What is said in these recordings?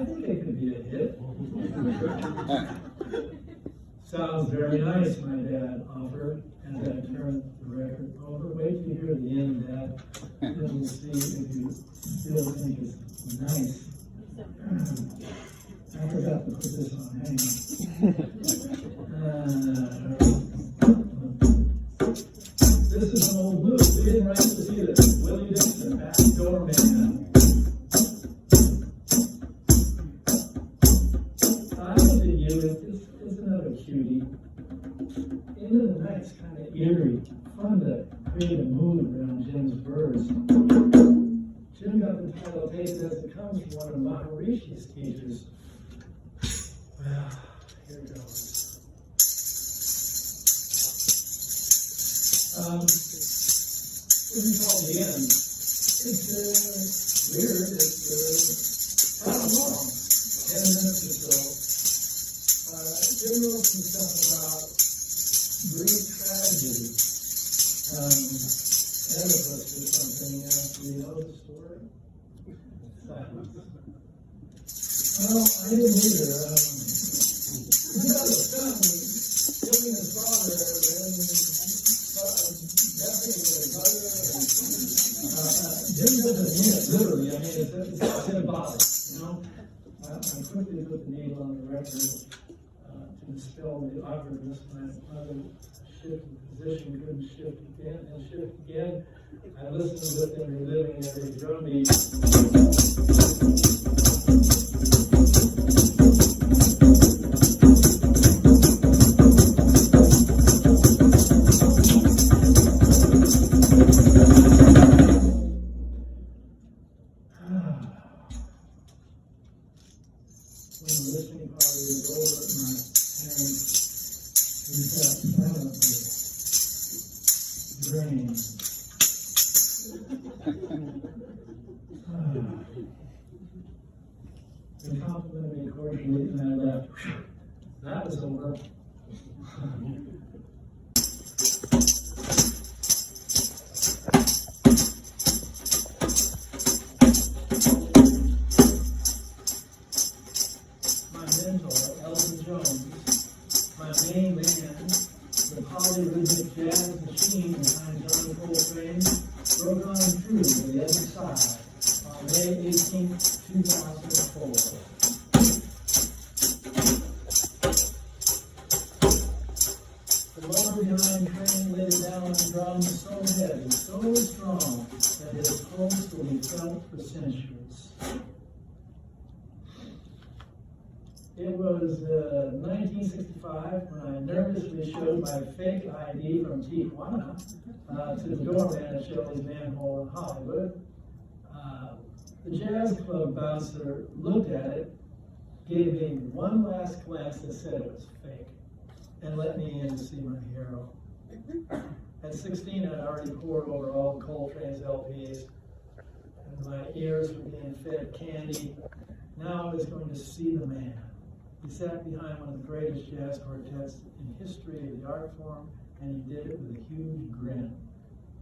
I think it could be a hit. Sounds very nice, my dad offered, as I turned the record over. Wait till you hear the end, Dad. Then we'll see if you still think it's nice. I forgot to put this on. Hang on. This is an old book. We didn't write this either. Willie Dixon, Back Door Man. I looked at you. It's another cutie. Into the night's kind of eerie. Fun to create a mood around Jim's verse. Jim got the title Taste as it comes from one of Maharishi's teachers. Well, here it goes. This is called the end. It's weird. It's I don't know, 10 minutes or so. Jim wrote some stuff about Greek tragedy. Oedipus or something. Do you know the story? Well, I didn't either. He got a son killing his father and deathing his mother. Jim doesn't mean it literally. I mean, it's symbolic, you know? I quickly put the needle on the record to dispel the awkwardness. My mother shifted position, couldn't shift again and shift again. I listened with them reliving every drumbeat. When the listening party was over, my parents sat silently, grinning. They complimented me cordially, and I left. That was over. Main man, the polyrhythmic jazz machine behind John Coltrane, broke on through to the other side on May 18, 2004. The lower behind train laid down on drums so heavy, so strong, that his pulse will be felt for centuries. It was 1965 when I nervously showed my fake ID from Tijuana to the doorman at Shelley's Manhole in Hollywood. The jazz club bouncer looked at it, gave me one last glance that said it was fake, and let me in to see my hero. At 16, I'd already poured over all Coltrane's LPs, and my ears were being fed candy. Now I was going to see the man. He sat behind one of the greatest jazz quartets in history of the art form, and he did it with a huge grin.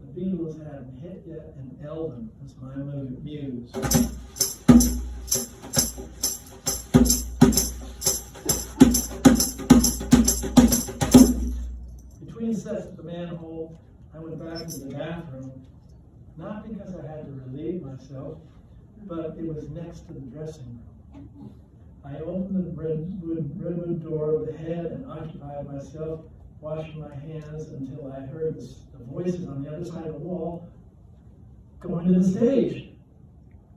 The Beatles hadn't hit yet, and Elvin was my muse. Between sets at the Manhole, I went back into the bathroom, not because I had to relieve myself, but it was next to the dressing room. I opened the redwood door overhead and occupied myself, washing my hands until I heard the voices on the other side of the wall going to the stage.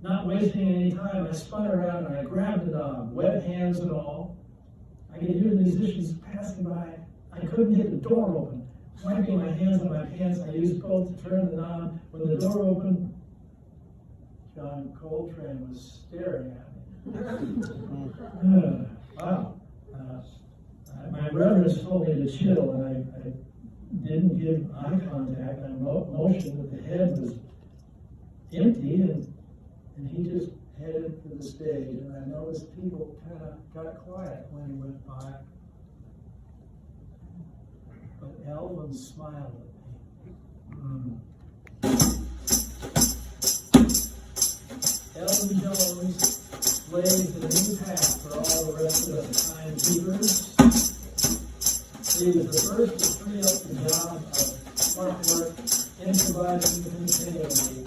Not wasting any time, I spun around and I grabbed the knob, wet hands and all. I could hear the musicians passing by. I couldn't get the door open. Wiping my hands on my pants, I used both to turn the knob. When the door opened, John Coltrane was staring at me. Wow. My reverence told me to chill, and I didn't give eye contact. I motioned that the head was empty, and he just headed for the stage. And I noticed people kind of got quiet when he went by. But Elvin smiled at me. Elvin Jones blazed a new path for all the rest of us timekeepers. He was the first to free up the job of smart work, improvising continually.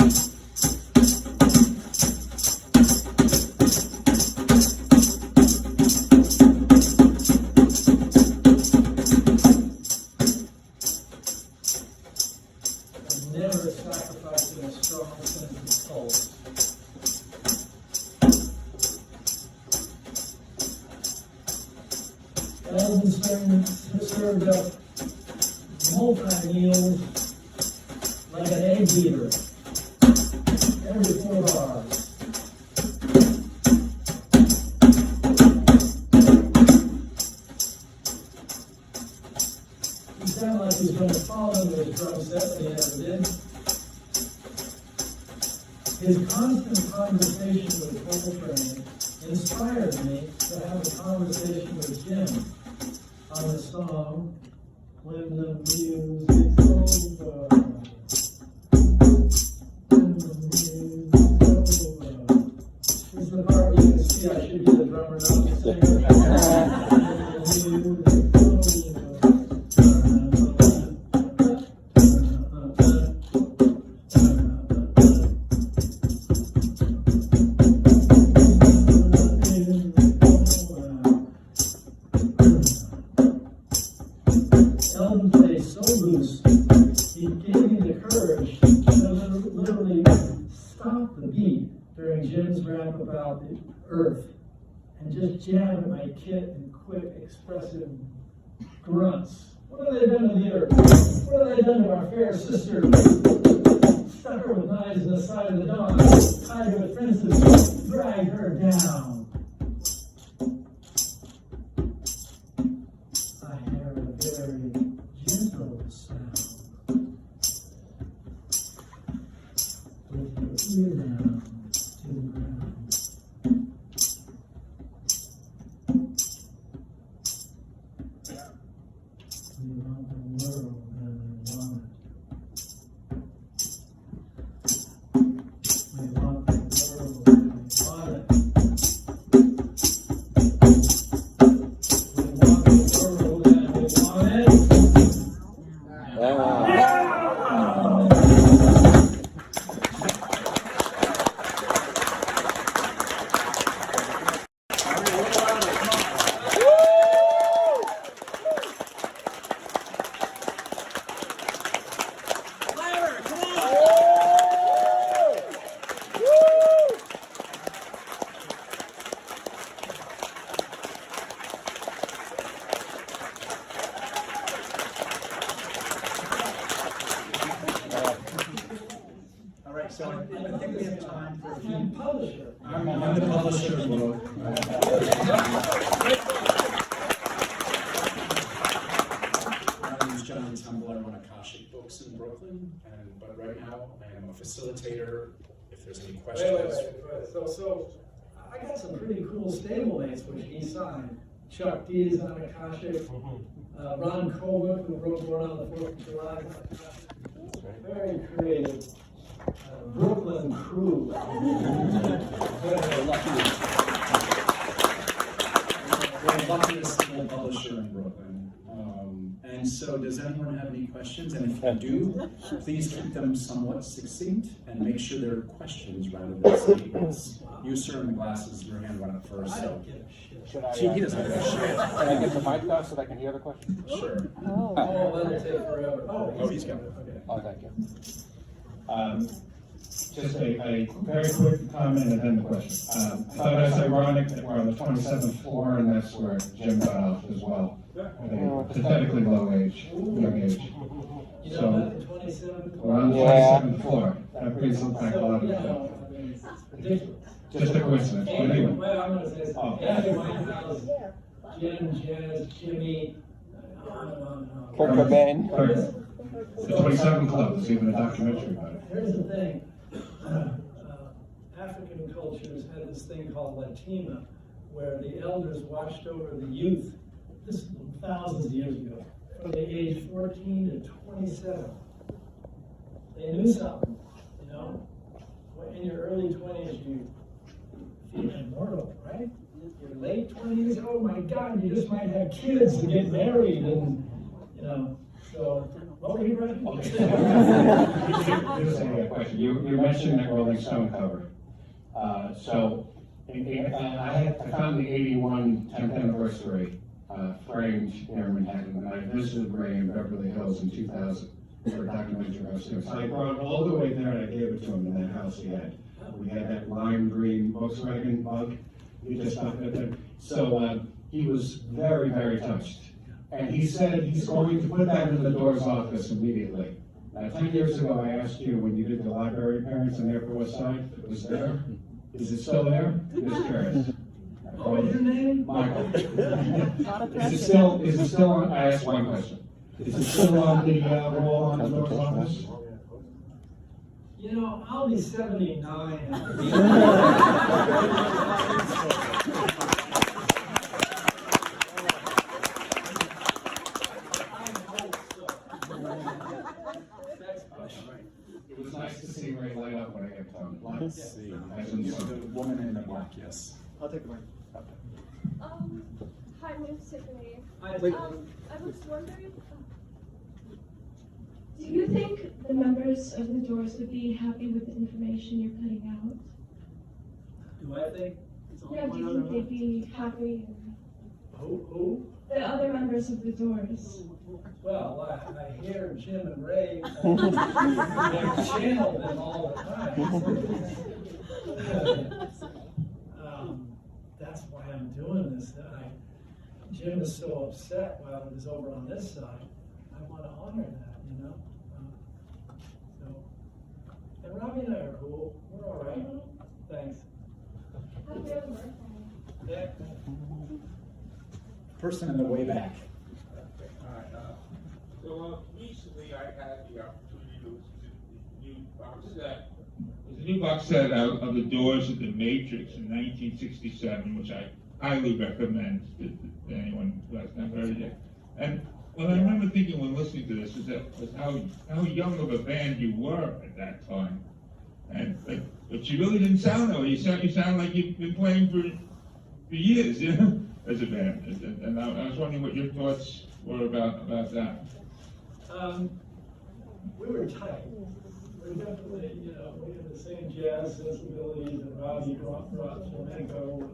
Never sacrificing a strong sense of pulse. Elvin served up multi-meals like an egg beater every 4 hours. He sounded like he was going to fall into his drum set, but he never did. His constant conversation with Coltrane inspired me to have a conversation with Jim on the song When the Music's Over. When the music's over. This is the part where you can see I should be the drummer, not the singer. When the music's Elvin played so loose, he gave me the courage to literally stop the beat during Jim's rap about the earth and just jam at my kit in quick, expressive grunts. What have they done to the earth? What have they done to our fair sister? Stuck her with knives in the side of the dawn, tied her with fences, dragged her down. I heard a very gentle sound with your ear down to the ground. We want the world and we want it. We want the world and we want it. We want the world and we want it. So I think we have time for a few. Publisher. I'm the publisher of the book. My name is John Tumble. I run Akashic Books in Brooklyn, but right now I am a facilitator. If there's any questions. Wait. So I got some pretty cool stablemates which he signed. Chuck D is on Akashic. Ron Colbert, who wrote Born on the 4th of July. Very creative. Brooklyn crew. We're lucky to see a publisher in Brooklyn. And so does anyone have any questions? And if you do, please keep them somewhat succinct and make sure they're questions rather than statements. You, sir, in the glasses, your hand went up first. I So. don't give a shit. Should I, He doesn't give a shit. Can I get the mic though so that I can hear the question? Sure. Oh, that'll take forever. Oh, he's got it. Okay. Oh, thank you. Just a very quick comment and then the question. I thought it was ironic that we're on the 27th floor and that's where Jim got off as well. At a pathetically young age. You know So about the 27th? we're on the 27th floor. That brings back a lot of I mean, it's ridiculous. just a coincidence. But anyway, Well, I'm going to say something. Oh. Amy Winehouse, Jim, Jazz, Jimmy, on and on and on. Kurt Cobain. the 27 Club, there's even a documentary about it. Here's the thing. African cultures had this thing called Latina, where the elders watched over the youth, this is thousands of years ago, from the age 14 to 27. They knew something, you know? When in your early 20s, you feeling mortal, right? Your late 20s, oh my God, you just might have kids and get married and, you know, so, what were you writing? Here's a question. You mentioned that Rolling Stone cover. So, I found the 81 10th anniversary framed here in Manhattan, and I visited Ray in Beverly Hills in 2000 for a documentary I was doing. So I brought it all the way there and I gave it to him in that house he had. We had that lime green Volkswagen Bug. He just got it there. So he was very, very touched. And he said he's going to put that in the Doors office immediately. 10 years ago, I asked you when you did the library appearance on the Upper West Side, it was there. Is it still there? Just curious. What was your name? Michael. Is it still on? I asked one question. Is it still on the wall on the Doors office? You know, I'll be 79. It was nice to see Ray light up when I got done. Let's see. The woman in the black, yes. I'll take the mic. Hi, my name's Tiffany. Hi. I was wondering, do you think the members of the Doors would be happy with the information you're putting out? Do I think? Yeah, do you think they'd be happy? Who? The other members of the Doors. Well, I hear Jim and Ray channel them all the time. That's why I'm doing this. Jim is so upset while he was over on this side. I want to honor that, you know? And Robbie and I are cool. We're all right. Thanks. Happy birthday. Yeah. Person in the way back. So recently I had the opportunity to visit the new box set. There's a new box set of The Doors of the Matrix in 1967, which I highly recommend to anyone who has not heard it. And what I remember thinking when listening to this was how young of a band you were at that time. And but you really didn't sound that way. You sound like you've been playing for years, you know, as a band. And I was wondering what your thoughts were about that. We were tight. We're definitely, you know, we had the same jazz sensibilities and Robbie brought flamenco.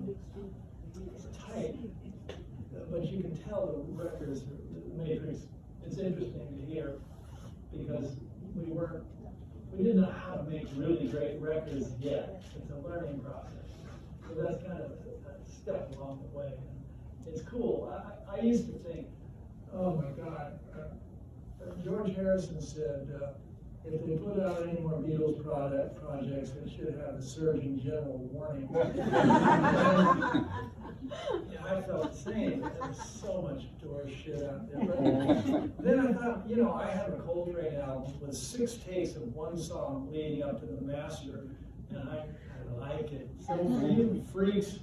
It's tight, but you can tell the records, the Matrix, it's interesting to hear because we didn't know how to make really great records yet. It's a learning process. So that's kind of a step along the way. It's cool. I used to think, oh my God, George Harrison said, if they put out any more Beatles projects, they should have a Surgeon General warning. Yeah, I felt the same. There's so much Doors shit out there. But then I thought, you know, I have a Coltrane album with 6 takes of one song leading up to the master, and I like it. So for you freaks.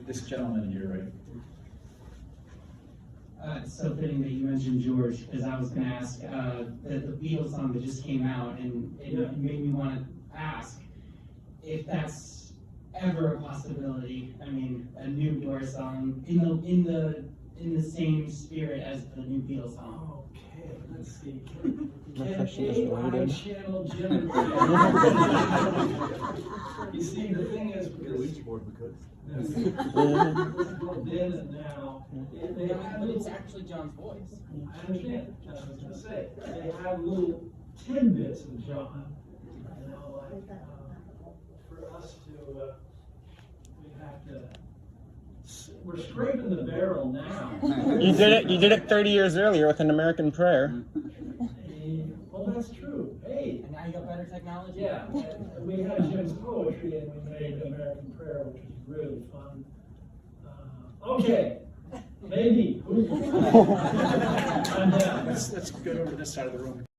This gentleman here, right? It's so fitting that you mentioned George, because I was going to ask the Beatles song that just came out, and it made me want to ask if that's ever a possibility. I mean, a new Doors song in the same spirit as the new Beatles song. Okay, let's see. Can AI channel Jim and Ray? You see, the thing is, because then and now, they have But it's actually John's voice. I understand. That's what I was going to say. They have little tidbits of John. You know, like for us to, we have to. We're scraping the barrel now. You did it 30 years earlier with An American Prayer. Well, that's true. Hey. And now you got better technology? Yeah. We had Jim's poetry and we made American Prayer, which was really fun. Okay. Maybe. I'm down. Let's go over to this side of the room.